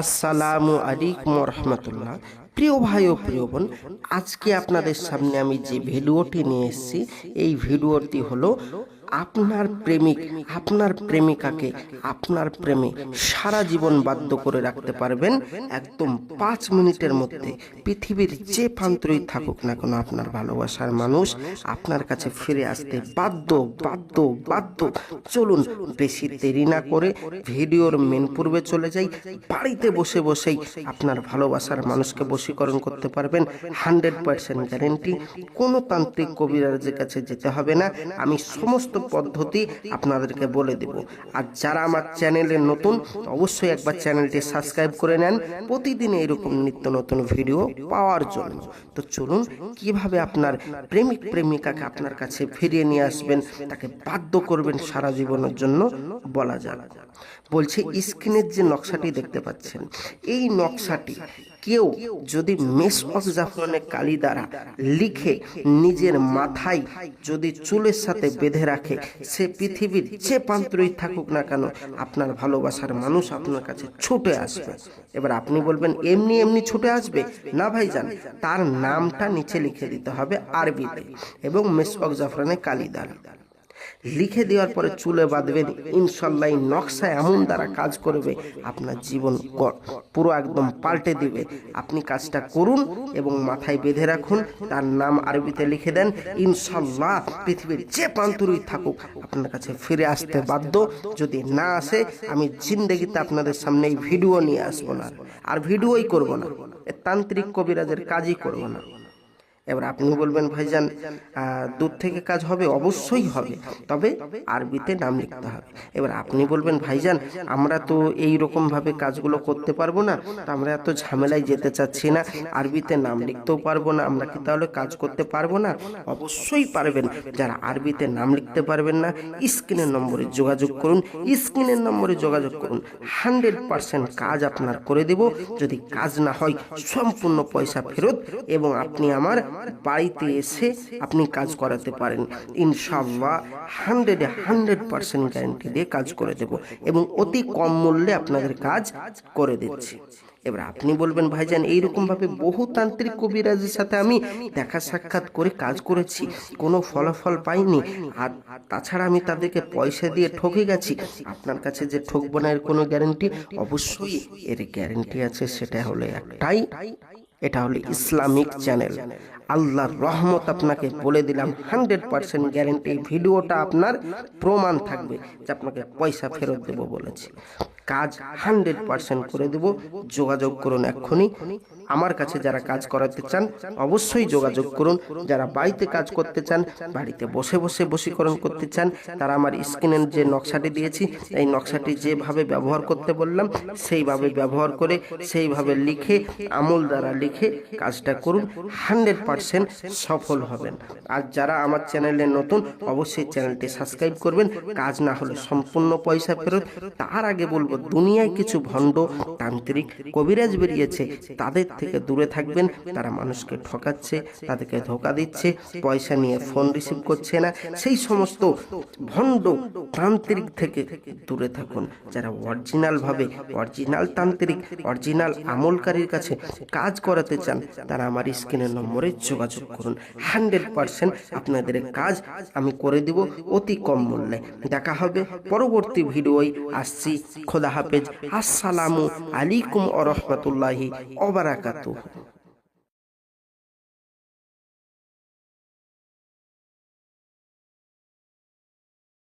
আসসালামু আলাইকুম রহমতুল্লাহ। প্রিয় ভাই ও প্রিয় বোন, আজকে আপনাদের সামনে আমি যে ভিডিওটি নিয়ে এসেছি, এই ভিডিওটি হলো আপনার প্রেমিক আপনার প্রেমিকাকে আপনার প্রেমে সারা জীবন বাধ্য করে রাখতে পারবেন একদম 5 মিনিটের মধ্যে। পৃথিবীর যে প্রান্তরেই থাকুক না কেন, আপনার ভালোবাসার মানুষ আপনার কাছে ফিরে আসতে বাধ্য বাধ্য বাধ্য। চলুন বেশি দেরি না করে ভিডিওর মেন পূর্বে চলে যাই। বাড়িতে বসে বসেই আপনার ভালোবাসার মানুষকে বশীকরণ করতে পারবেন, 100% গ্যারেন্টি। কোনো তান্ত্রিক কবিরাজের কাছে যেতে হবে না, আমি সমস্ত পদ্ধতি আপনাদেরকে বলে দেব। আর যারা আমার চ্যানেলে নতুন, অবশ্যই একবার চ্যানেলটি সাবস্ক্রাইব করে নেন প্রতিদিন এরকম নিত্য নতুন ভিডিও পাওয়ার জন্য। তো চলুন কিভাবে আপনার প্রেমিক প্রেমিকাকে আপনার কাছে ফিরিয়ে নিয়ে আসবেন, তাকে বাধ্য করবেন সারা জীবনের জন্য, বলা যাক। বলছি, স্ক্রিনের যে নকশাটি দেখতে পাচ্ছেন, এই নকশাটি কেউ যদি মেসওয়াক জাফরানে কালি দ্বারা লিখে নিজের মাথায় যদি চুলের সাথে বেঁধে রাখে, সে পৃথিবীর যে প্রান্তরেই থাকুক না কেন, আপনার ভালোবাসার মানুষ আপনার কাছে ছুটে আসবে। এবার আপনি বলবেন এমনি এমনি ছুটে আসবে না ভাইজান, তার নামটা নিচে লিখে দিতে হবে আরবিতে এবং মেসওয়াক জাফরানে কালি দ্বারা লিখে দেওয়ার পরে চুলে বাঁধবেন। ইনশাল্লাহ এই নকশা এমন দ্বারা কাজ করবে, আপনার জীবন পুরো একদম পাল্টে দিবে। আপনি কাজটা করুন এবং মাথায় বেঁধে রাখুন, তার নাম আরবিতে লিখে দেন। ইনশাল্লাহ পৃথিবীর যে প্রান্তরেই থাকুক আপনার কাছে ফিরে আসতে বাধ্য। যদি না আসে, আমি জিন্দেগিতে আপনাদের সামনে এই ভিডিও নিয়ে আসবো না, আর ভিডিওই করব না, তান্ত্রিক কবিরাজের কাজই করব না। এবার আপনি বলবেন ভাইজান দূর থেকে কাজ হবে, অবশ্যই হবে, তবে আরবিতে নাম লিখতে হবে। এবার আপনি বলবেন ভাইজান আমরা তো এই রকম ভাবে কাজগুলো করতে পারবো না, তো আমরা এত ঝামেলায় যেতে চাচ্ছি না, আরবিতে নাম লিখতেও পারবো না, আমরা কি তাহলে কাজ করতে পারবো না? অবশ্যই পারবেন। যারা আরবিতে নাম লিখতে পারবেন না, স্ক্রিনের নম্বরে যোগাযোগ করুন, স্ক্রিনের নম্বরে যোগাযোগ করুন, 100% কাজ আপনার করে দেব। যদি কাজ না হয়, সম্পূর্ণ পয়সা ফেরত, এবং আপনি আমার বাড়িতে এসে আপনি কাজ করাতে পারেন। ইনশাআল্লাহ 100% গ্যারান্টি দিয়ে কাজ করে দেব এবং অতি কম মূল্যে আপনাদের কাজ করে দিচ্ছি। এবার আপনি বলবেন ভাইজান এইরকম ভাবে বহু তান্ত্রিক কবিরাজের সাথে আমি দেখা সাক্ষাৎ করে কাজ করেছি, কোনো ফলাফল পাইনি, আর তাছাড়া আমি তাদেরকে পয়সা দিয়ে ঠকে গেছি। আপনার কাছে যে ঠকবো না এর কোনো গ্যারান্টি? অবশ্যই এর গ্যারান্টি আছে। সেটা হলো একটাই, এটা হলো ইসলামিক চ্যানেল। আল্লাহর রহমত আপনাকে বলে দিলাম, 100% গ্যারেন্টি। ভিডিওটা আপনার প্রমাণ থাকবে যে আপনাকে পয়সা ফেরত দেব বলেছি। কাজ 100% করে দেব। যোগাযোগ করুন এক্ষুনি আমার কাছে। যারা কাজ করাতে চান অবশ্যই যোগাযোগ করুন। যারা বাড়িতে কাজ করতে চান, বাড়িতে বসে বসে বশীকরণ করতে চান, তারা আমার স্ক্রিনের যে নকশাটি দিয়েছি, এই নকশাটি যেভাবে ব্যবহার করতে বললাম সেইভাবে ব্যবহার করে, সেইভাবে লিখে, আমল দ্বারা লিখে কাজটা করুন, 100% সফল হবেন। আর যারা আমার চ্যানেলে নতুন, অবশ্যই চ্যানেলটি সাবস্ক্রাইব করবেন। কাজ না হলে সম্পূর্ণ পয়সা ফেরত। তার আগে বলবো, দুনিয়ায় কিছু ভণ্ড তান্ত্রিক কবিরাজ বেরিয়েছে, তাদের থেকে দূরে থাকবেন। তারা মানুষকে ঠকাচ্ছে, তাদেরকে ধোকা দিচ্ছে, পয়সা নিয়ে ফোন রিসিভ করছে না। সেই সমস্ত ভণ্ড তান্ত্রিক থেকে দূরে থাকুন। যারা অরিজিনাল ভাবে, অরিজিনাল তান্ত্রিক, অরিজিনাল আমলকারীর কাছে কাজ করাতে চান, তারা আমার স্ক্রিনের নম্বরে যোগাযোগ করুন। 100% আপনাদের কাজ আমি করে দিব অতি কম মূল্যে। দেখা হবে পরবর্তী ভিডিওয়। আসছি, খোদা হাফেজ। আসসালামু আলাইকুম ওয়া রাহমাতুল্লাহি ওয়া বারাকাতুহু।